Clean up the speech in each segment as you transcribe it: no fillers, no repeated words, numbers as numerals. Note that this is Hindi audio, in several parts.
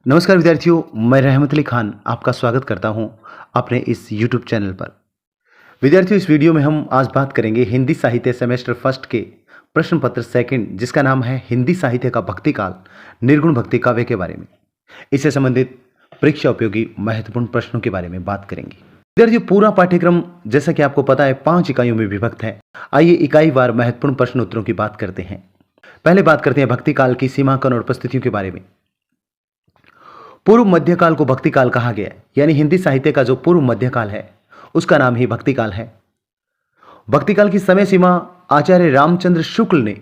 नमस्कार विद्यार्थियों, मैं रहमत अली खान आपका स्वागत करता हूं अपने इस YouTube चैनल पर। विद्यार्थियों, इस वीडियो में हम आज बात करेंगे हिंदी साहित्य सेमेस्टर फर्स्ट के प्रश्न पत्र सेकंड, जिसका नाम है हिंदी साहित्य का भक्ति काल, निर्गुण भक्ति काव्य के बारे में। इससे संबंधित परीक्षा उपयोगी महत्वपूर्ण प्रश्नों के बारे में बात करेंगे। विद्यार्थियों, पूरा पाठ्यक्रम जैसा कि आपको पता है 5 इकाइयों में विभक्त है। आइए इकाईवार महत्वपूर्ण प्रश्न उत्तरों की बात करते हैं। पहले बात करते हैं भक्ति काल की सीमांकन और उपस्थितियों के बारे में। पूर्व मध्यकाल को भक्ति काल कहा गया, यानी हिंदी साहित्य का जो पूर्व मध्यकाल है उसका नाम ही भक्ति काल है। भक्ति काल की समय सीमा आचार्य रामचंद्र शुक्ल ने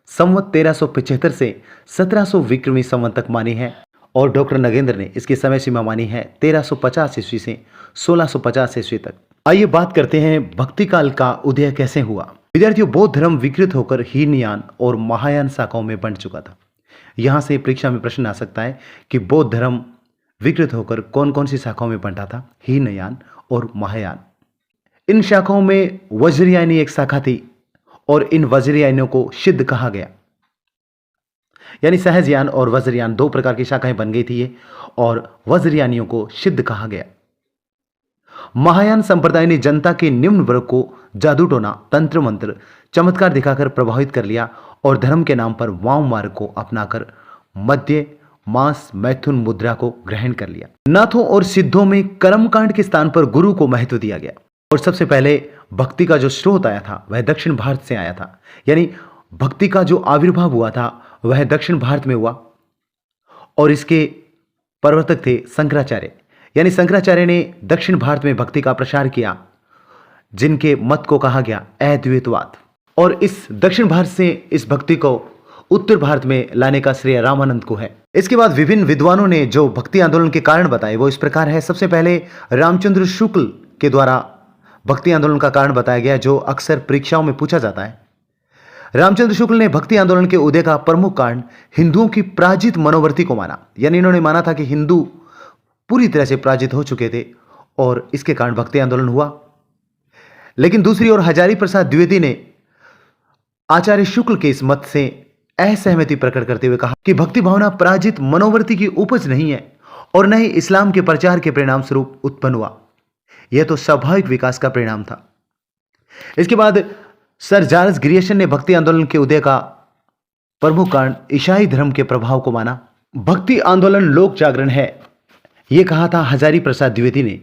संवत 1375 से 1700 विक्रमी संवत तक मानी है और डॉक्टर नगेंद्र ने इसकी समय सीमा मानी है 1350 ईस्वी से 1650 ईस्वी तक। आइए बात करते हैं भक्ति काल का उदय कैसे हुआ। विद्यार्थियों, बौद्ध धर्म विकृत होकर हीनयान और महायान शाखाओं में बंट चुका था। यहां से परीक्षा में प्रश्न आ सकता है कि बौद्ध धर्म विकृत होकर कौन कौन सी शाखाओं में बंटा था, हीनयान और महायान। इन शाखाओं में वज्रयानी एक शाखा थी और इन वज्रयानियों को सिद्ध कहा गया, यानी सहजयान और वज्रयान दो प्रकार की शाखाएं बन गई थी ये, और वज्रयानियों को सिद्ध कहा गया। महायान संप्रदाय ने जनता के निम्न वर्ग को जादू टोना, तंत्र मंत्र, चमत्कार दिखाकर प्रभावित कर लिया और धर्म के नाम पर वाम मार्ग को अपनाकर मध्य मास मैथुन मुद्रा को ग्रहण कर लिया। नाथों और सिद्धों में कर्मकांड के स्थान पर गुरु को महत्व दिया गया और सबसे पहले भक्ति का जो स्रोत आया था वह दक्षिण भारत से आया था, यानी भक्ति का जो आविर्भाव हुआ था वह दक्षिण भारत में हुआ और इसके प्रवर्तक थे शंकराचार्य, यानी शंकराचार्य ने दक्षिण भारत में भक्ति का प्रसार किया, जिनके मत को कहा गया अद्वैतवाद। और इस दक्षिण भारत से इस भक्ति को उत्तर भारत में लाने का श्रेय रामानंद को है। इसके बाद विभिन्न विद्वानों ने जो भक्ति आंदोलन के कारण बताए वो इस प्रकार है। सबसे पहले रामचंद्र शुक्ल के द्वारा भक्ति आंदोलन का कारण बताया गया, जो अक्सर परीक्षाओं में पूछा जाता है। रामचंद्र शुक्ल ने भक्ति आंदोलन के उदय का प्रमुख कारण हिंदुओं की पराजित मनोवृत्ति को माना, यानी इन्होंने माना था कि हिंदू पूरी तरह से पराजित हो चुके थे और इसके कारण भक्ति आंदोलन हुआ। लेकिन दूसरी ओर हजारी प्रसाद द्विवेदी ने आचार्य शुक्ल के इस मत से असहमति प्रकट करते हुए कहा कि भक्ति भावना पराजित मनोवृत्ति की उपज नहीं है और न ही इस्लाम के प्रचार के परिणाम स्वरूप उत्पन्न हुआ, यह तो स्वाभाविक विकास का परिणाम था। इसके बाद सर चार्ल्स ग्रियर्सन ने भक्ति आंदोलन के उदय का प्रमुख कारण ईसाई धर्म के प्रभाव को माना। भक्ति आंदोलन लोक जागरण है, यह कहा था हजारी प्रसाद द्विवेदी ने।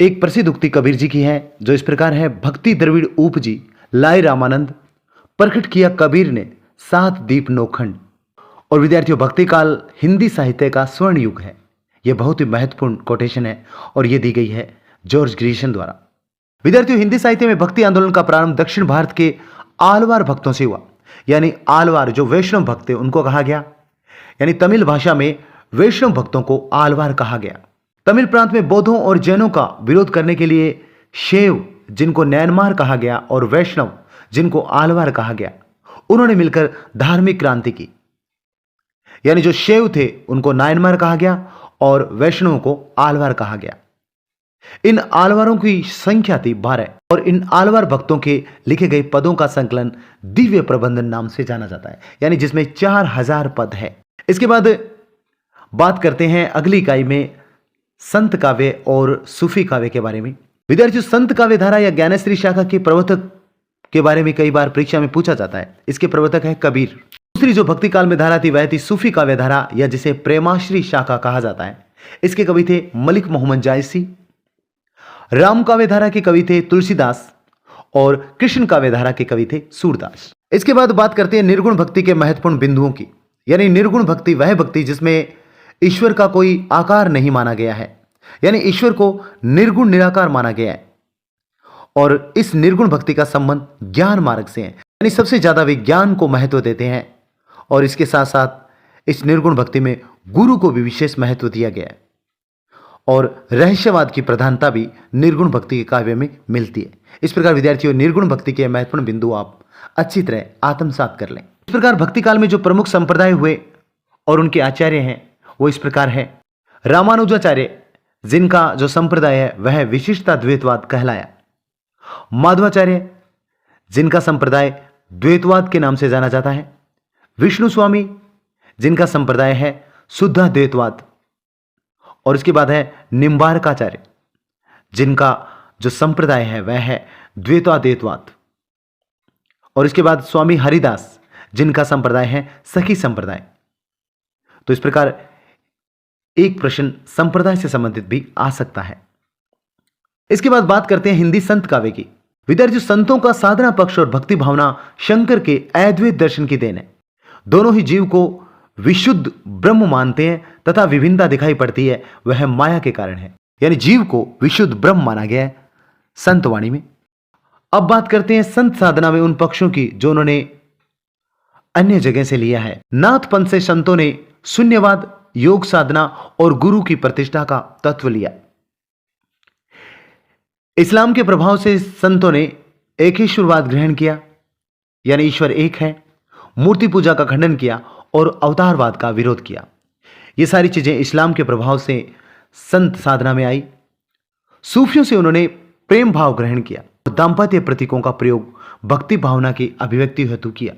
एक प्रसिद्ध उक्ति कबीर जी की है जो इस प्रकार है, भक्ति द्रविड़ उपजी लाए रामानंद, प्रकट किया कबीर ने 7 दीप नौखंड। और विद्यार्थियों, भक्ति काल हिंदी साहित्य का स्वर्ण युग है। यह बहुत ही महत्वपूर्ण कोटेशन है और यह दी गई है जॉर्ज ग्रियर्सन द्वारा। विद्यार्थियों, हिंदी साहित्य में भक्ति आंदोलन का प्रारंभ दक्षिण भारत के आलवार भक्तों से हुआ, यानी आलवार जो वैष्णव भक्त थे उनको कहा गया, यानी तमिल भाषा में वैष्णव भक्तों को आलवार कहा गया। तमिल प्रांत में बौद्धों और जैनों का विरोध करने के लिए शैव, जिनको नैनमार कहा गया, और वैष्णव, जिनको आलवार कहा गया, उन्होंने मिलकर धार्मिक क्रांति की। यानी जो शैव थे उनको नायनमार कहा गया और वैष्णवों को आलवार कहा गया। इन आलवारों की संख्या थी 12 और इन आलवार भक्तों के लिखे गए पदों का संकलन दिव्य प्रबंधन नाम से जाना जाता है, यानी जिसमें 4000 पद है। इसके बाद बात करते हैं अगली इकाई में संत काव्य और सूफी काव्य के बारे में। विद्यार्थियों, संत काव्य धारा या ज्ञानेश्वरी शाखा के प्रवर्तक के बारे में कई बार परीक्षा में पूछा जाता है। इसके प्रवर्तक है कबीर। दूसरी जो भक्ति काल में धारा थी वह थी सूफी काव्य धारा, या जिसे प्रेमाश्री शाखा कहा जाता है। इसके कवि थे मलिक मोहम्मद जायसी। राम काव्य धारा के कवि थे तुलसीदास और कृष्ण काव्य धारा के कवि थे सूरदास। इसके बाद बात करते हैं निर्गुण भक्ति के महत्वपूर्ण बिंदुओं की, यानी निर्गुण भक्ति वह भक्ति जिसमें ईश्वर का कोई आकार नहीं माना गया है, यानी ईश्वर को निर्गुण निराकार माना गया है। और इस निर्गुण भक्ति का संबंध ज्ञान मार्ग से है, यानी सबसे ज्यादा वे ज्ञान को महत्व देते हैं और इसके साथ साथ इस निर्गुण भक्ति में गुरु को भी विशेष महत्व दिया गया है और रहस्यवाद की प्रधानता भी निर्गुण भक्ति के काव्य में मिलती है। इस प्रकार विद्यार्थियों, निर्गुण भक्ति के महत्वपूर्ण बिंदु आप अच्छी तरह आत्मसात कर लें। इस प्रकार भक्ति काल में जो प्रमुख संप्रदाय हुए और उनके आचार्य हैं वो इस प्रकार है। रामानुजाचार्य, जिनका जो संप्रदाय है वह विशिष्टा द्वैतवाद कहलाया। माधवाचार्य, जिनका संप्रदाय द्वैतवाद के नाम से जाना जाता है। विष्णु स्वामी, जिनका संप्रदाय है शुद्धाद्वैतवाद। और इसके बाद है निम्बारकाचार्य, जिनका जो संप्रदाय है वह है द्वैताद्वैतवाद। और इसके बाद स्वामी हरिदास, जिनका संप्रदाय है सखी संप्रदाय। तो इस प्रकार एक प्रश्न संप्रदाय से संबंधित भी आ सकता है। इसके बाद बात करते हैं हिंदी संत काव्य की। विद्यार्थियों, संतों का साधना पक्ष और भक्ति भावना शंकर के अद्वैत दर्शन की देन है। दोनों ही जीव को विशुद्ध ब्रह्म मानते हैं तथा विभिन्नता दिखाई पड़ती है, वह माया के कारण है। यानी जीव को विशुद्ध ब्रह्म माना गया है संत वाणी में। अब बात करते हैं संत साधना में उन पक्षों की जो उन्होंने अन्य जगह से लिया है। नाथ पंथ से संतों ने शून्यवाद, योग साधना और गुरु की प्रतिष्ठा का तत्व लिया। इस्लाम के प्रभाव से संतों ने एकेश्वरवाद ग्रहण किया, यानी ईश्वर एक है, मूर्ति पूजा का खंडन किया और अवतारवाद का विरोध किया। ये सारी चीजें इस्लाम के प्रभाव से संत साधना में आई। सूफियों से उन्होंने प्रेम भाव ग्रहण किया, दाम्पत्य प्रतीकों का प्रयोग भक्ति भावना की अभिव्यक्ति हेतु किया।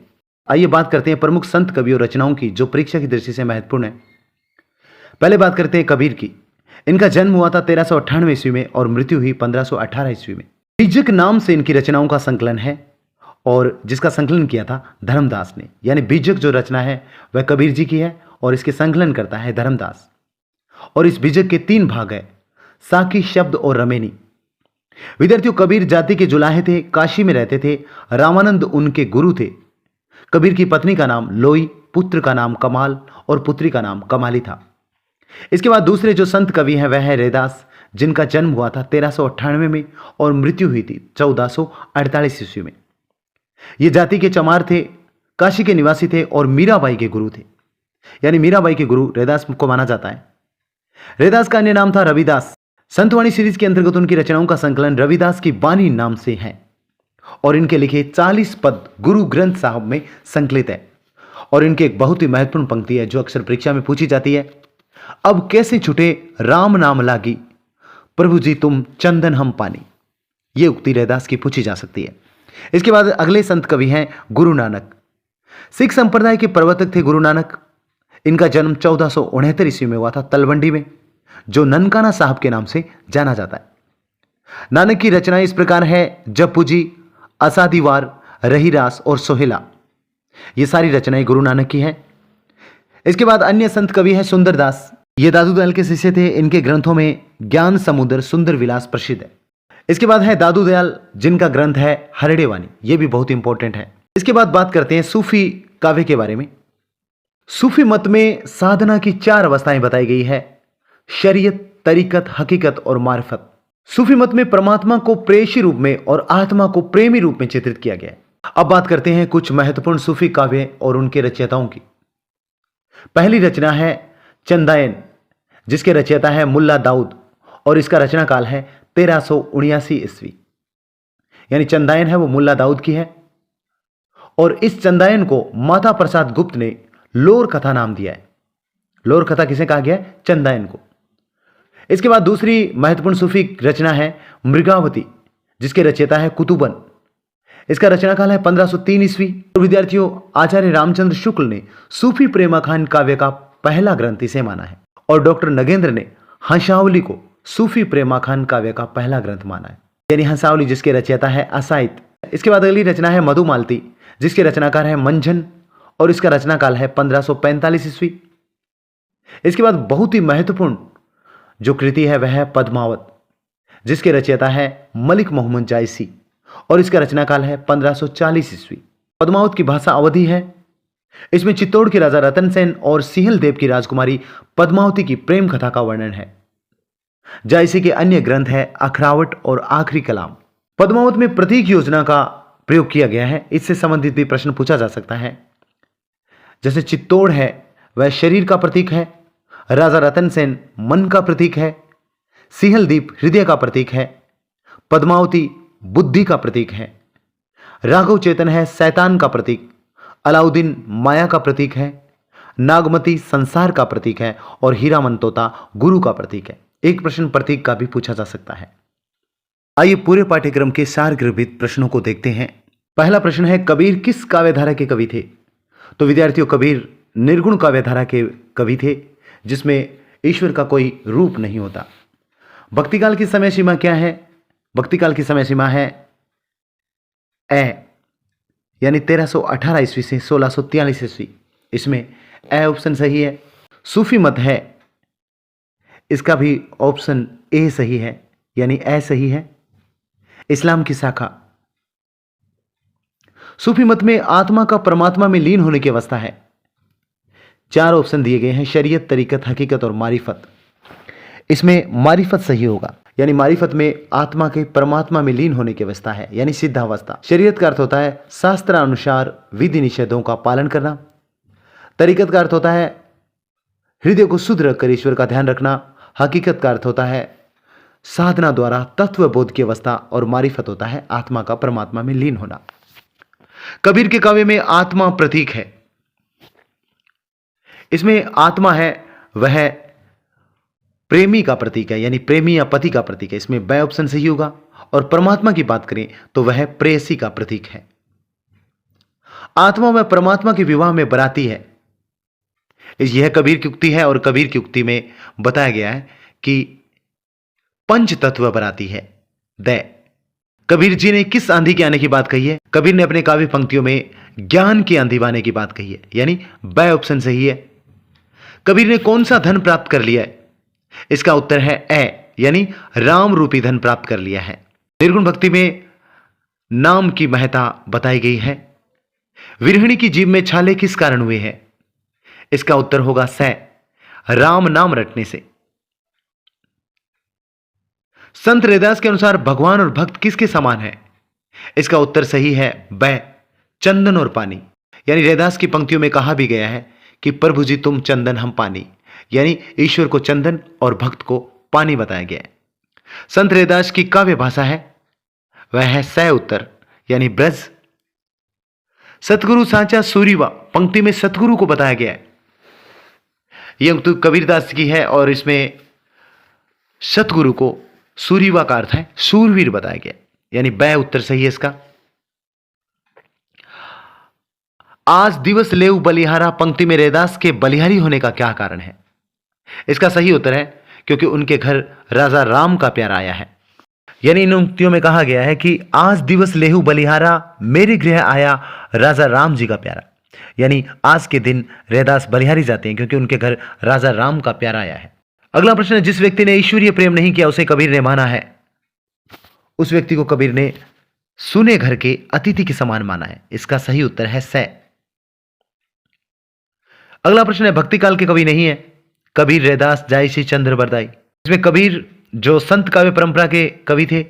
आइए बात करते हैं प्रमुख संत कवियों रचनाओं की जो परीक्षा की दृष्टि से महत्वपूर्ण है। पहले बात करते हैं कबीर की। इनका जन्म हुआ था 1398 ईस्वी में और मृत्यु हुई 1518 ईस्वी में। बीजक नाम से इनकी रचनाओं का संकलन है और जिसका संकलन किया था धर्मदास ने। यानी बीजक जो रचना है वह कबीर जी की है और इसके संकलन करता है धर्मदास। और इस बीजक के 3 भाग है, साकी, शब्द और रमेनी। विद्यार्थियों, कबीर जाति के जुलाहे थे, काशी में रहते थे। रामानंद उनके गुरु थे। कबीर की पत्नी का नाम लोई, पुत्र का नाम कमाल और पुत्री का नाम कमाली था। इसके बाद दूसरे जो संत कवि हैं वह है रैदास, जिनका जन्म हुआ था 1398 में और मृत्यु हुई थी 1448 ईस्वी में। ये जाति के चमार थे, काशी के निवासी थे और मीराबाई के गुरु थे। यानी मीराबाई के गुरु रैदास को माना जाता है। रैदास का अन्य नाम था रविदास। संतवाणी सीरीज के अंतर्गत उनकी रचनाओं का संकलन रविदास की बानी नाम से है और इनके लिखे 40 पद गुरु ग्रंथ साहब में संकलित है। और इनकी एक बहुत ही महत्वपूर्ण पंक्ति है जो अक्सर परीक्षा में पूछी जाती है, अब कैसे छुटे राम नाम लागी, प्रभु जी तुम चंदन हम पानी। यह उक्ति रैदास की पूछी जा सकती है। इसके बाद अगले संत कवि हैं गुरु नानक। सिख संप्रदाय के प्रवर्तक थे गुरु नानक। इनका जन्म 1469 ईस्वी में हुआ था तलवंडी में, जो ननकाना साहब के नाम से जाना जाता है। नानक की रचनाएं इस प्रकार है, जपुजी, असादीवार, रहीरास और सोहेला। ये सारी रचनाएं गुरु नानक की हैं। इसके बाद अन्य संत कवि हैं सुंदरदास। ये दादू दयाल के शिष्य थे। इनके ग्रंथों में ज्ञान समुद्र, सुंदर विलास प्रसिद्ध है। इसके बाद है दादू दयाल, जिनका ग्रंथ है हरड़े वाणी। ये भी बहुत इंपॉर्टेंट है। इसके बाद बात करते हैं सूफी काव्य के बारे में। सूफी मत में साधना की 4 अवस्थाएं बताई गई है, शरीयत, तरीकत, हकीकत और मार्फत। सूफी मत में परमात्मा को प्रेयसी रूप में और आत्मा को प्रेमी रूप में चित्रित किया गया है। अब बात करते हैं कुछ महत्वपूर्ण सूफी काव्य और उनके रचयिताओं की। पहली रचना है चंदायन, जिसके रचयिता है मुल्ला दाऊद और इसका रचना काल है 1379 ईस्वी। यानी चंदायन है वो मुल्ला दाऊद की है और इस चंदायन को माता प्रसाद गुप्त ने लोर कथा नाम दिया है। लोर कथा किसे कहा गया है? चंदायन को। इसके बाद दूसरी महत्वपूर्ण सूफी रचना है मृगावती, जिसके रचयिता है कुतुबन। इसका रचना काल है 1503 ईस्वी। विद्यार्थियों, आचार्य रामचंद्र शुक्ल ने सूफी प्रेमाखान काव्य का पहला ग्रंथ इसे माना है और डॉक्टर नगेंद्र ने हंसावली को सूफी प्रेमाखान काव्य का पहला ग्रंथ माना है। यानी हंसावली जिसके रचयिता है असाइत। इसके बाद अगली रचना है मधुमालती, जिसके रचनाकार है मंझन और इसका रचना काल है 1545 ईस्वी। इसके बाद बहुत ही महत्वपूर्ण जो कृति है वह है पद्मावत, जिसके रचयिता है मलिक मोहम्मद जायसी और इसका रचना काल है 1540 ईस्वी। पद्मावत की भाषा अवधी है। इसमें चित्तौड़ के राजा रतन सेन और सिहल देव की राजकुमारी पद्मावती की प्रेम कथा का वर्णन है। जायसी के अन्य ग्रंथ है अखरावट और आखिरी कलाम। पद्मावत में प्रतीक योजना का प्रयोग किया गया है। इससे संबंधित भी प्रश्न पूछा जा सकता है। जैसे चित्तौड़ है वह शरीर का प्रतीक है, राजा रतन सेन मन का प्रतीक है, सिहलदीप हृदय का प्रतीक है, पद्मावती बुद्धि का प्रतीक है, राघव चेतन है शैतान का प्रतीक, अलाउद्दीन माया का प्रतीक है, नागमती संसार का प्रतीक है और हीरामन तोता गुरु का प्रतीक है। एक प्रश्न प्रतीक का भी पूछा जा सकता है। आइए पूरे पाठ्यक्रम के सारगर्भित प्रश्नों को देखते हैं। पहला प्रश्न है, कबीर किस काव्यधारा के कवि थे? तो विद्यार्थियों, कबीर निर्गुण काव्यधारा के कवि थे, जिसमें ईश्वर का कोई रूप नहीं होता। भक्तिकाल की समय सीमा क्या है? भक्तिकाल की समय सीमा है ए, यानी 1318 ईस्वी से 1643 ईस्वी। इसमें ए ऑप्शन सही है। सूफी मत है, इसका भी ऑप्शन ए सही है, यानी ए सही है। इस्लाम की शाखा, सूफी मत में आत्मा का परमात्मा में लीन होने की अवस्था है। 4 ऑप्शन दिए गए हैं, शरीयत, तरीकत, हकीकत और मारिफत। इसमें मारिफत सही होगा, यानी मारिफत में आत्मा के परमात्मा में लीन होने की अवस्था है, यानी सिद्धावस्था। शरीयत का अर्थ होता है शास्त्रानुसार विधि निषेधों का पालन करना। तरीकत का अर्थ होता है हृदय को शुद्ध रखकर ईश्वर का ध्यान रखना। हकीकत का अर्थ होता है साधना द्वारा तत्व बोध की अवस्था। और मारिफत होता है आत्मा का परमात्मा में लीन होना। कबीर के काव्य में आत्मा प्रतीक है। इसमें आत्मा है वह प्रेमी का प्रतीक है, यानी प्रेमी या पति का प्रतीक है। इसमें बे ऑप्शन सही होगा। और परमात्मा की बात करें तो वह प्रेयसी का प्रतीक है। आत्मा व परमात्मा के विवाह में बराती है। यह कबीर की उक्ति है और कबीर की उक्ति में बताया गया है कि पंच तत्व बराती है। द कबीर जी ने किस आंधी के आने की बात कही है? कबीर ने अपने काव्य पंक्तियों में ज्ञान की आंधी आने की बात कही है, यानी बे ऑप्शन सही है। कबीर ने कौन सा धन प्राप्त कर लिया है? इसका उत्तर है ए, यानी राम रूपी धन प्राप्त कर लिया है। निर्गुण भक्ति में नाम की महत्ता बताई गई है। विरहिणी की जीभ में छाले किस कारण हुए हैं? इसका उत्तर होगा से, राम नाम रटने से। संत रैदास के अनुसार भगवान और भक्त किसके समान है? इसका उत्तर सही है ब, चंदन और पानी। यानी रैदास की पंक्तियों में कहा भी गया है कि प्रभु जी तुम चंदन हम पानी, यानी ईश्वर को चंदन और भक्त को पानी बताया गया है। संत रैदास की काव्य भाषा है वह है सह उत्तर, यानी ब्रज। सतगुरु सांचा सूरीवा पंक्ति में सतगुरु को बताया गया है। यह तो कबीरदास की है और इसमें सतगुरु को सूरीवा का अर्थ है सूरवीर बताया गया, यानी बै उत्तर सही है इसका। आज दिवस लेउ बलिहारा पंक्ति में रैदास के बलिहारी होने का क्या कारण है? इसका सही उत्तर है क्योंकि उनके घर राजा राम का प्यार आया है। यानी इन उक्तियों में कहा गया है कि आज दिवस लेहु बलिहारा, मेरे गृह आया राजा राम जी का प्यारा। यानी आज के दिन रैदास बलिहारी जाते हैं क्योंकि उनके घर राजा राम का प्यारा आया है। अगला प्रश्न है, जिस व्यक्ति ने ईश्वरीय प्रेम नहीं किया उसे कबीर ने माना है। उस व्यक्ति को कबीर ने सुने घर के अतिथि के समान माना है। इसका सही उत्तर है से। अगला प्रश्न है, भक्ति काल के कवि नहीं है। कबीर, रैदास, जायसी, चंद्र बरदाई। इसमें कबीर जो संत काव्य परंपरा के कवि थे,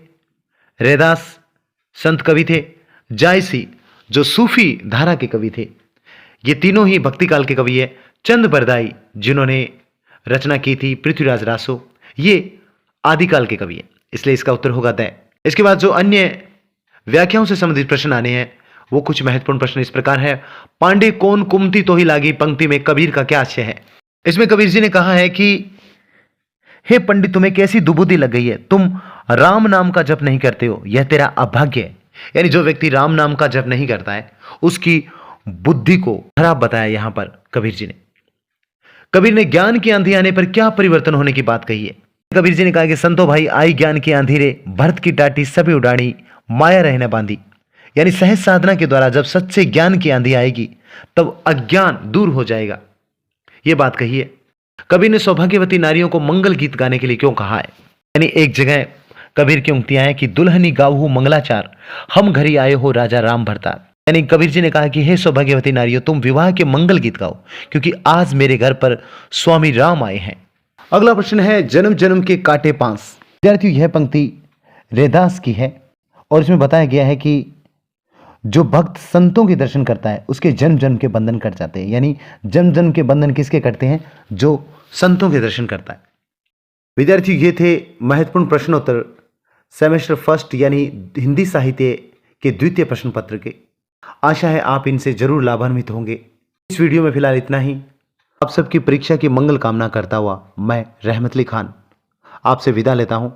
रैदास संत कवि थे, जायसी जो सूफी धारा के कवि थे, ये तीनों ही भक्ति काल के कवि है। चंद बरदाई जिन्होंने रचना की थी पृथ्वीराज रासो, ये आदिकाल के कवि है, इसलिए इसका उत्तर होगा द। इसके बाद जो अन्य व्याख्याओं से संबंधित प्रश्न आने हैं वो कुछ महत्वपूर्ण प्रश्न इस प्रकार है। पांडे कौन कुमति तो ही लागी पंक्ति में कबीर का क्या आशय है? इसमें कबीर जी ने कहा है कि हे पंडित, तुम्हें कैसी दुबुद्धि लग गई है, तुम राम नाम का जप नहीं करते हो, यह तेरा अभाग्य है। यानी जो व्यक्ति राम नाम का जप नहीं करता है उसकी बुद्धि को खराब बताया यहां पर कबीर जी ने। कबीर ने ज्ञान की आंधी आने पर क्या परिवर्तन होने की बात कही है? कबीर जी ने कहा कि संतो भाई आई ज्ञान की आंधी रे, भरत की टाटी सभी उड़ानी, माया रहने बांधी। यानी सहज साधना के द्वारा जब सच्चे ज्ञान की आंधी आएगी तब अज्ञान दूर हो जाएगा, यह बात कही है। कबीर ने सौभाग्यवती नारियों को मंगल गीत गाने के लिए क्यों कहा है? यानी एक जगह कबीर की उक्तियां हैं कि दुल्हनी गाऊ मंगलाचार, हम घरी आए हो राजा राम भरतार। यानी कबीर जी ने कहा कि हे सौभाग्यवती नारियों, तुम विवाह के मंगल गीत गाओ क्योंकि आज मेरे घर पर स्वामी राम आए हैं। अगला प्रश्न है, जन्म जन्म के काटे पांस। विद्यार्थियों, यह पंक्ति रैदास की है और इसमें बताया गया है कि जो भक्त संतों के दर्शन करता है उसके जन्म जन्म के बंधन कट जाते हैं। यानी जन्म जन्म के बंधन किसके कटते हैं? जो संतों के दर्शन करता है। विद्यार्थी, ये थे महत्वपूर्ण प्रश्नोत्तर सेमेस्टर फर्स्ट यानी हिंदी साहित्य के द्वितीय प्रश्न पत्र के। आशा है आप इनसे जरूर लाभान्वित होंगे। इस वीडियो में फिलहाल इतना ही। आप सबकी परीक्षा की मंगल कामना करता हुआ मैं रहमत अली खान आपसे विदा लेता हूं।